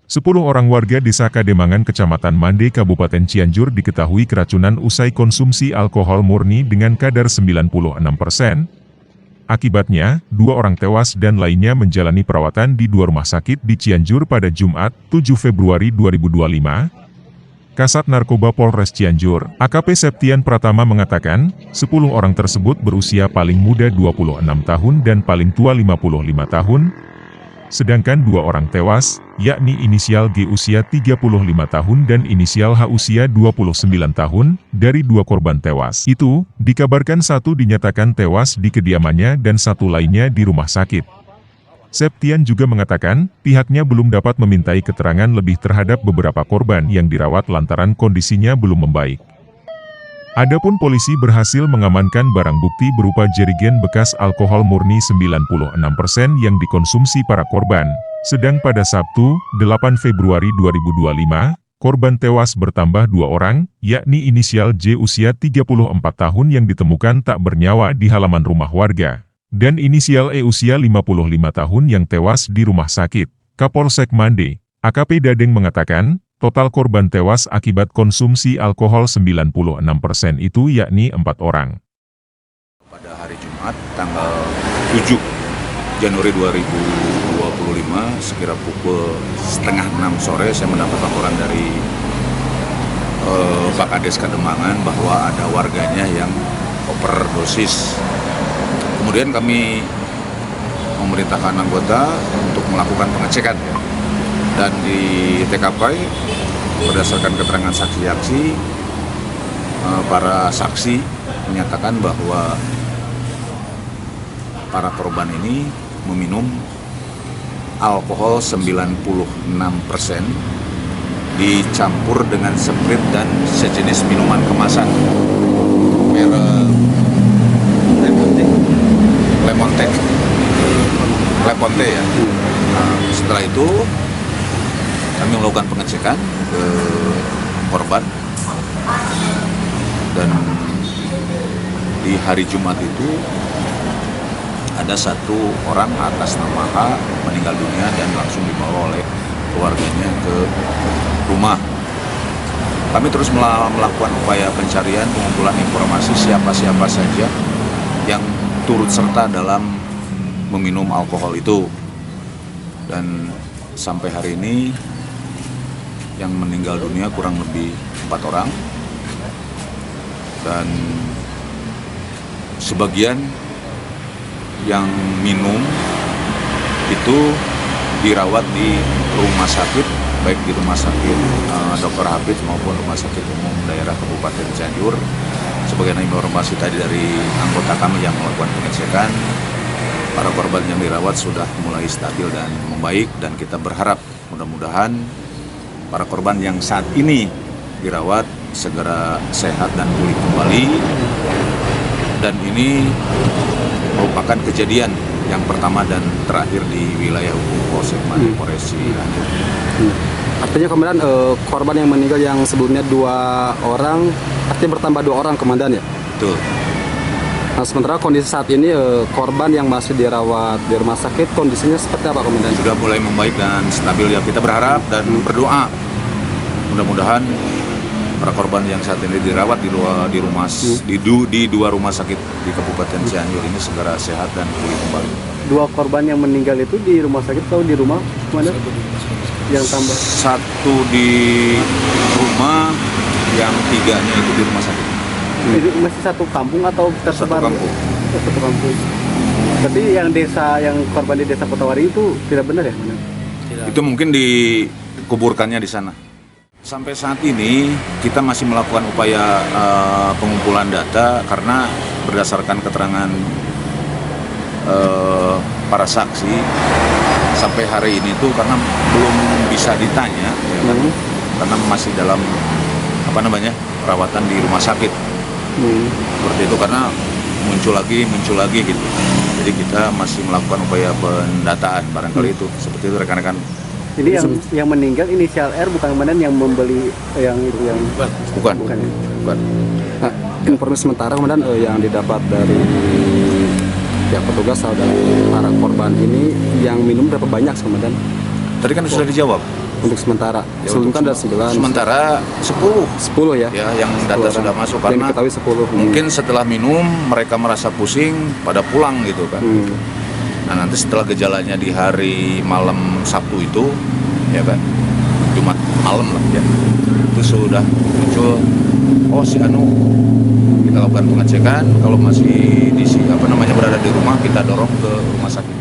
10 orang warga Desa Kademangan Kecamatan Mande Kabupaten Cianjur diketahui keracunan usai konsumsi alkohol murni dengan kadar 96%. Akibatnya, 2 orang tewas dan lainnya menjalani perawatan di 2 rumah sakit di Cianjur pada Jumat, 7 Februari 2025. Kasat Narkoba Polres Cianjur, AKP Septian Pratama mengatakan, 10 orang tersebut berusia paling muda 26 tahun dan paling tua 55 tahun. Sedangkan 2 orang tewas, yakni inisial G usia 35 tahun dan inisial H usia 29 tahun, dari 2 korban tewas itu, dikabarkan 1 dinyatakan tewas di kediamannya dan 1 lainnya di rumah sakit. Septian juga mengatakan, pihaknya belum dapat memintai keterangan lebih terhadap beberapa korban yang dirawat lantaran kondisinya belum membaik. Adapun polisi berhasil mengamankan barang bukti berupa jerigen bekas alkohol murni 96% yang dikonsumsi para korban. Sedang pada Sabtu, 8 Februari 2025, korban tewas bertambah 2 orang, yakni inisial J usia 34 tahun yang ditemukan tak bernyawa di halaman rumah warga, dan inisial E usia 55 tahun yang tewas di rumah sakit. Kapolsek Mande, AKP Dadeng mengatakan, total korban tewas akibat konsumsi alkohol 96% itu yakni 4 orang. Pada hari Jumat, tanggal 7 Januari 2025, sekira pukul setengah 6 sore, saya mendapat laporan dari Pak Kades Kademangan bahwa ada warganya yang overdosis. Kemudian kami memerintahkan anggota untuk melakukan pengecekan. Dan di TKP, berdasarkan keterangan saksi-saksi, para saksi menyatakan bahwa para korban ini meminum alkohol 96% dicampur dengan sprit dan sejenis minuman kemasan merek Lemonte ya. Nah, setelah itu kami melakukan pengecekan ke korban, dan di hari Jumat itu ada 1 orang atas nama H meninggal dunia dan langsung dibawa oleh keluarganya ke rumah. Kami terus melakukan upaya pencarian, pengumpulan informasi siapa-siapa saja yang turut serta dalam meminum alkohol itu, dan sampai hari ini yang meninggal dunia kurang lebih 4 orang, dan sebagian yang minum itu dirawat di rumah sakit, baik di rumah sakit Dr. Hafiz maupun rumah sakit umum daerah Kabupaten Cianjur. Sebagian informasi tadi dari anggota kami yang melakukan pengecekan, para korban yang dirawat sudah mulai stabil dan membaik, dan kita berharap mudah-mudahan para korban yang saat ini dirawat segera sehat dan pulih kembali. Dan ini merupakan kejadian yang pertama dan terakhir di wilayah hukum Polsek Mande Polres Cianjur. Artinya komandan, korban yang meninggal yang sebelumnya 2 orang, artinya bertambah 2 orang komandan ya? Betul. Nah, sementara kondisi saat ini korban yang masih dirawat di rumah sakit, kondisinya seperti apa komandan? Sudah mulai membaik dan stabil ya. Kita berharap dan berdoa mudah-mudahan para korban yang saat ini dirawat di 2 rumah sakit di Kabupaten Cianjur ini segera sehat dan pulih kembali. 2 korban yang meninggal itu di rumah sakit atau di rumah mana? Yang tambah? 1 di rumah, yang 3-nya itu di rumah sakit. Jadi masih satu kampung atau tersebar? Satu kampung. Satu kampung. Tapi yang korban di desa Kotawari itu tidak benar ya? Tidak. Itu mungkin dikuburkannya di sana. Sampai saat ini kita masih melakukan upaya pengumpulan data, karena berdasarkan keterangan para saksi sampai hari ini tuh karena belum bisa ditanya, ya kan? Karena masih dalam perawatan di rumah sakit. Seperti itu, karena muncul lagi gitu. Jadi kita masih melakukan upaya pendataan barangkali itu. Seperti itu rekan-rekan. Jadi yang meninggal inisial R bukan komandan yang membeli yang itu yang bukan. Nah, informasi sementara komandan yang didapat dari pihak petugas atau dari para korban ini yang minum berapa banyak komandan? Tadi kan sudah dijawab. Untuk sementara. Ya, Sebelum untuk kan ada 9. sementara 10 10 ya. ya yang data 10 sudah orang. masuk Yang karena diketahui 10. mungkin setelah minum mereka merasa pusing pada pulang gitu kan. Nah nanti setelah gejalanya di hari malam Sabtu itu ya kan, Jumat malam lah ya, itu sudah muncul, oh si Anu, kita lakukan pengecekan, kalau masih berada di rumah kita dorong ke rumah sakit.